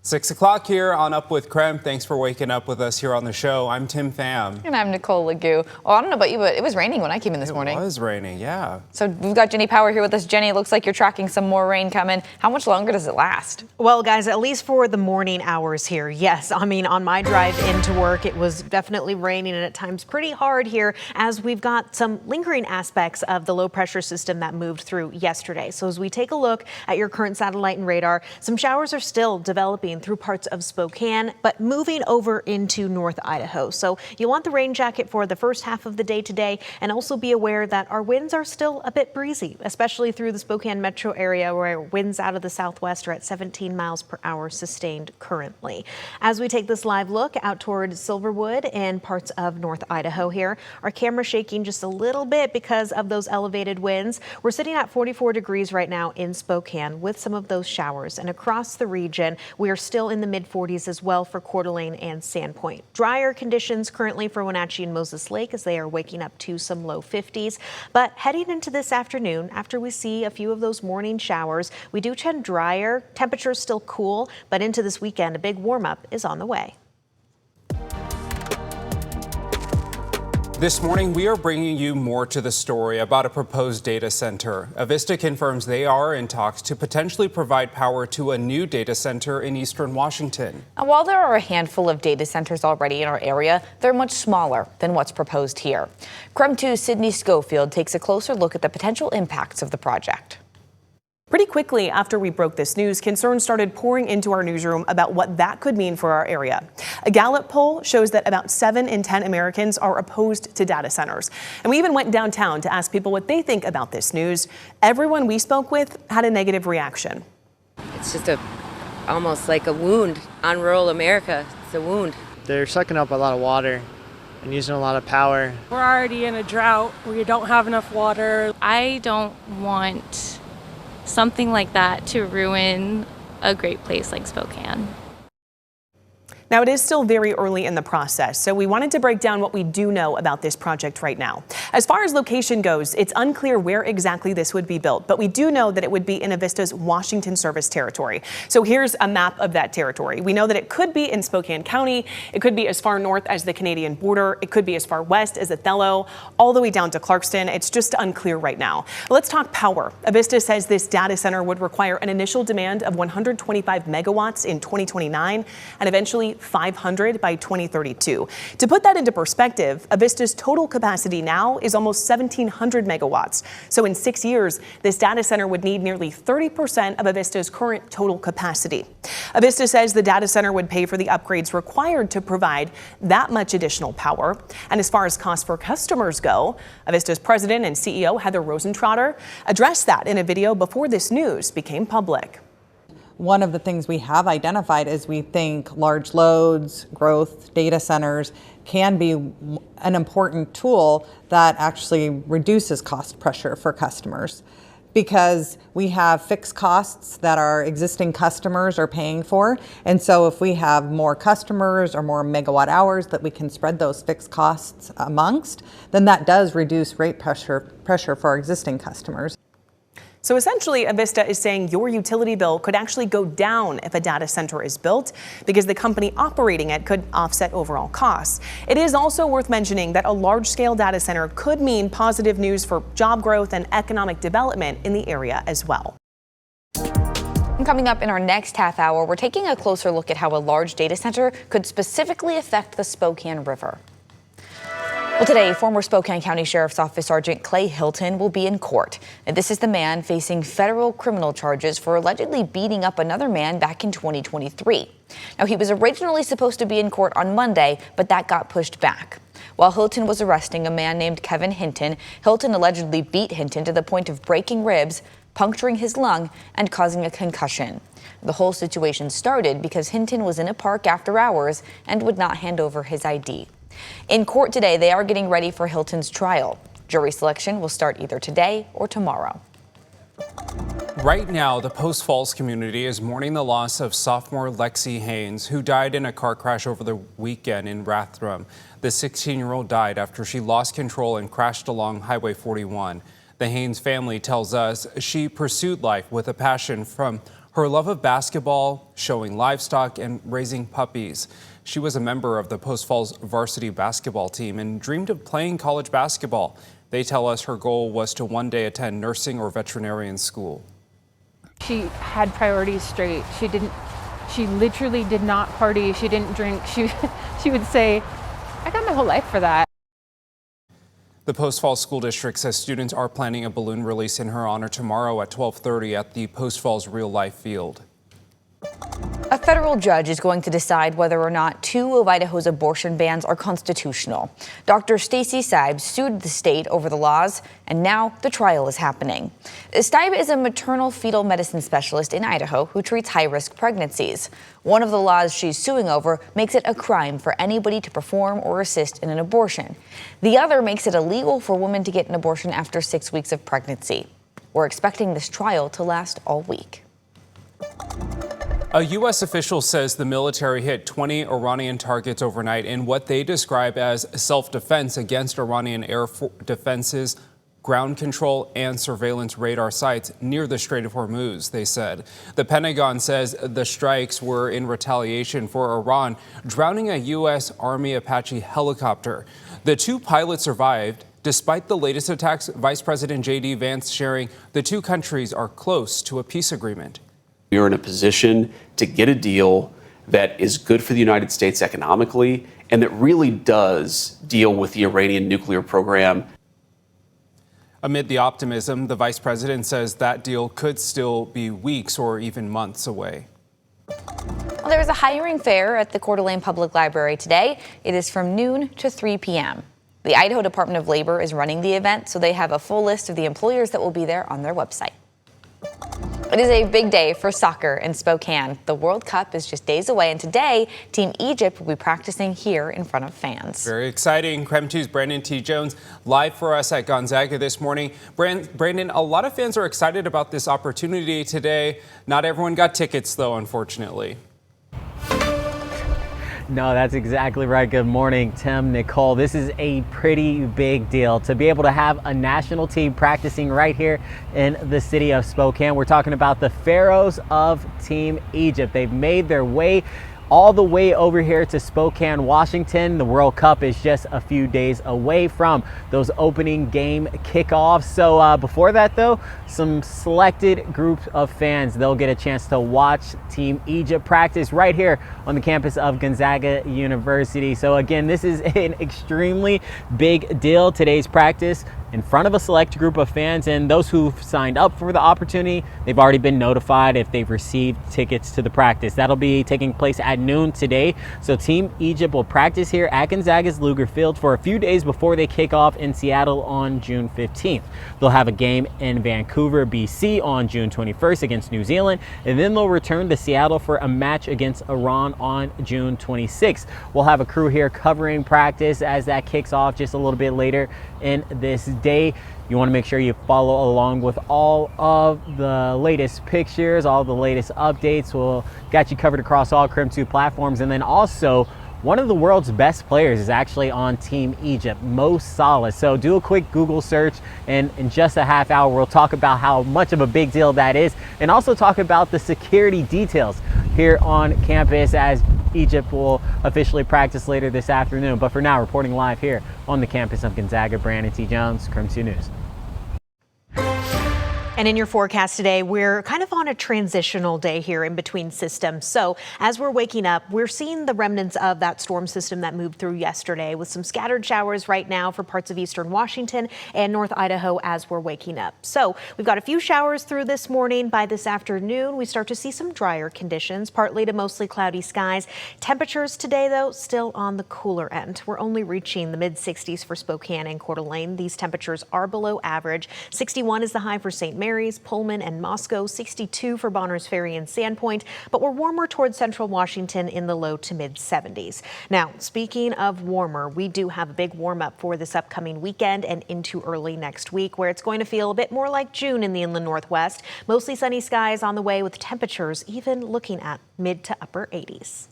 6 o'clock here on Up With KREM. Thanks for waking up with us here on the show. I'm Tim Pham. And I'm Nicole Legoo. Well, I don't know about you, but it was raining when I came in this morning. It was raining, yeah. So we've got Jenny Power here with us. Jenny, it looks like you're tracking some more rain coming. How much longer does it last? Well, guys, at least for the morning hours here. Yes, I mean, on my drive into work, it was definitely raining and at times pretty hard here as we've got some lingering aspects of the low pressure system that moved through yesterday. So as we take a look at your current satellite and radar, some showers are still developing through parts of Spokane, but moving over into North Idaho. So you want the rain jacket for the first half of the day today, and also be aware that our winds are still a bit breezy, especially through the Spokane metro area where winds out of the southwest are at 17 miles per hour sustained currently. As we take this live look out toward Silverwood and parts of North Idaho here, our camera shaking just a little bit because of those elevated winds. We're sitting at 44 degrees right now in Spokane with some of those showers, and across the region we are still in the mid-40s as well for Coeur d'Alene and Sandpoint. Drier conditions currently for Wenatchee and Moses Lake as they are waking up to some low 50s. But heading into this afternoon, after we see a few of those morning showers, we do trend drier. Temperatures still cool, but into this weekend, a big warm-up is on the way. This morning, we are bringing you more to the story about a proposed data center. Avista confirms they are in talks to potentially provide power to a new data center in eastern Washington. And while there are a handful of data centers already in our area, they're much smaller than what's proposed here. KREM 2's Sydney Schofield takes a closer look at the potential impacts of the project. Pretty quickly after we broke this news, concerns started pouring into our newsroom about what that could mean for our area. A Gallup poll shows that about 7 in 10 Americans are opposed to data centers. And we even went downtown to ask people what they think about this news. Everyone we spoke with had a negative reaction. It's just almost like a wound on rural America. It's a wound. They're sucking up a lot of water and using a lot of power. We're already in a drought where you don't have enough water. I don't want something like that to ruin a great place like Spokane. Now, it is still very early in the process, so we wanted to break down what we do know about this project right now. As far as location goes, it's unclear where exactly this would be built, but we do know that it would be in Avista's Washington service territory. So here's a map of that territory. We know that it could be in Spokane County, it could be as far north as the Canadian border, it could be as far west as Othello, all the way down to Clarkston. It's just unclear right now. Let's talk power. Avista says this data center would require an initial demand of 125 megawatts in 2029 and eventually 500 by 2032. To put that into perspective, Avista's total capacity now is almost 1,700 megawatts. So in 6 years, this data center would need nearly 30% of Avista's current total capacity. Avista says the data center would pay for the upgrades required to provide that much additional power. And as far as costs for customers go, Avista's president and CEO Heather Rosentrotter addressed that in a video before this news became public. One of the things we have identified is we think large loads, growth, data centers can be an important tool that actually reduces cost pressure for customers, because we have fixed costs that our existing customers are paying for. And so if we have more customers or more megawatt hours that we can spread those fixed costs amongst, then that does reduce rate pressure for our existing customers. So essentially, Avista is saying your utility bill could actually go down if a data center is built because the company operating it could offset overall costs. It is also worth mentioning that a large-scale data center could mean positive news for job growth and economic development in the area as well. And coming up in our next half hour, we're taking a closer look at how a large data center could specifically affect the Spokane River. Well, today, former Spokane County Sheriff's Office Sergeant Clay Hilton will be in court. And this is the man facing federal criminal charges for allegedly beating up another man back in 2023. Now, he was originally supposed to be in court on Monday, but that got pushed back. While Hilton was arresting a man named Kevin Hinton, Hilton allegedly beat Hinton to the point of breaking ribs, puncturing his lung, and causing a concussion. The whole situation started because Hinton was in a park after hours and would not hand over his ID. In court today, they are getting ready for Hilton's trial. Jury selection will start either today or tomorrow. Right now, the Post Falls community is mourning the loss of sophomore Lexi Haynes, who died in a car crash over the weekend in Rathdrum. The 16-year-old died after she lost control and crashed along Highway 41. The Haynes family tells us she pursued life with a passion from Her love of basketball, showing livestock, and raising puppies. She was a member of the Post Falls varsity basketball team and dreamed of playing college basketball. They tell us her goal was to one day attend nursing or veterinarian school. She had priorities straight. She literally did not party. She didn't drink. She would say, I got my whole life for that. The Post Falls School District says students are planning a balloon release in her honor tomorrow at 12:30 at the Post Falls Real Life Field. A federal judge is going to decide whether or not two of Idaho's abortion bans are constitutional. Dr. Stacy Seib sued the state over the laws, and now the trial is happening. Seib is a maternal fetal medicine specialist in Idaho who treats high-risk pregnancies. One of the laws she's suing over makes it a crime for anybody to perform or assist in an abortion. The other makes it illegal for women to get an abortion after 6 weeks of pregnancy. We're expecting this trial to last all week. A U.S. official says the military hit 20 Iranian targets overnight in what they describe as self-defense against Iranian air defenses, ground control, and surveillance radar sites near the Strait of Hormuz, they said. The Pentagon says the strikes were in retaliation for Iran drowning a U.S. Army Apache helicopter. The two pilots survived. Despite the latest attacks, Vice President J.D. Vance sharing the two countries are close to a peace agreement. We are in a position to get a deal that is good for the United States economically and that really does deal with the Iranian nuclear program. Amid the optimism, the vice president says that deal could still be weeks or even months away. Well, there was a hiring fair at the Coeur d'Alene Public Library today. It is from noon to 3 p.m. The Idaho Department of Labor is running the event, so they have a full list of the employers that will be there on their website. It is a big day for soccer in Spokane. The World Cup is just days away, and today, Team Egypt will be practicing here in front of fans. Very exciting. KREM 2's Brandon T. Jones live for us at Gonzaga this morning. Brandon, a lot of fans are excited about this opportunity today. Not everyone got tickets, though, unfortunately. No, that's exactly right. Good morning, Tim, Nicole. This is a pretty big deal to be able to have a national team practicing right here in the city of Spokane. We're talking about the Pharaohs of Team Egypt. They've made their way all the way over here to Spokane, Washington. The World Cup is just a few days away from those opening game kickoffs. So before that, though, some selected group of fans, they'll get a chance to watch Team Egypt practice right here on the campus of Gonzaga University. So again, this is an extremely big deal. Today's practice in front of a select group of fans, and those who've signed up for the opportunity, they've already been notified if they've received tickets to the practice. That'll be taking place at noon today. So Team Egypt will practice here at Gonzaga's Luger Field for a few days before they kick off in Seattle on June 15th. They'll have a game in Vancouver, BC on June 21st against New Zealand, and then they'll return to Seattle for a match against Iran on June 26th. We'll have a crew here covering practice as that kicks off just a little bit later in this day. You want to make sure you follow along with all of the latest pictures, all the latest updates. We'll got you covered across all KREM 2 platforms. And then also, one of the world's best players is actually on Team Egypt, Mo Salah. So do a quick Google search, and in just a half hour, we'll talk about how much of a big deal that is, and also talk about the security details here on campus as Egypt will officially practice later this afternoon. But for now, reporting live here on the campus of Gonzaga, Brandon T. Jones, KREM 2 News. And in your forecast today, we're kind of on a transitional day here in between systems. So as we're waking up, we're seeing the remnants of that storm system that moved through yesterday with some scattered showers right now for parts of eastern Washington and North Idaho as we're waking up. So we've got a few showers through this morning. By this afternoon, we start to see some drier conditions, partly to mostly cloudy skies. Temperatures today, though, still on the cooler end. We're only reaching the mid-60s for Spokane and Coeur d'Alene. These temperatures are below average. 61 is the high for St. Mary's, Pullman, and Moscow, 62 for Bonners Ferry and Sandpoint, but we're warmer towards central Washington in the low to mid 70s. Now, speaking of warmer, we do have a big warm up for this upcoming weekend and into early next week, where it's going to feel a bit more like June in the inland Northwest. Mostly sunny skies on the way with temperatures even looking at mid to upper 80s.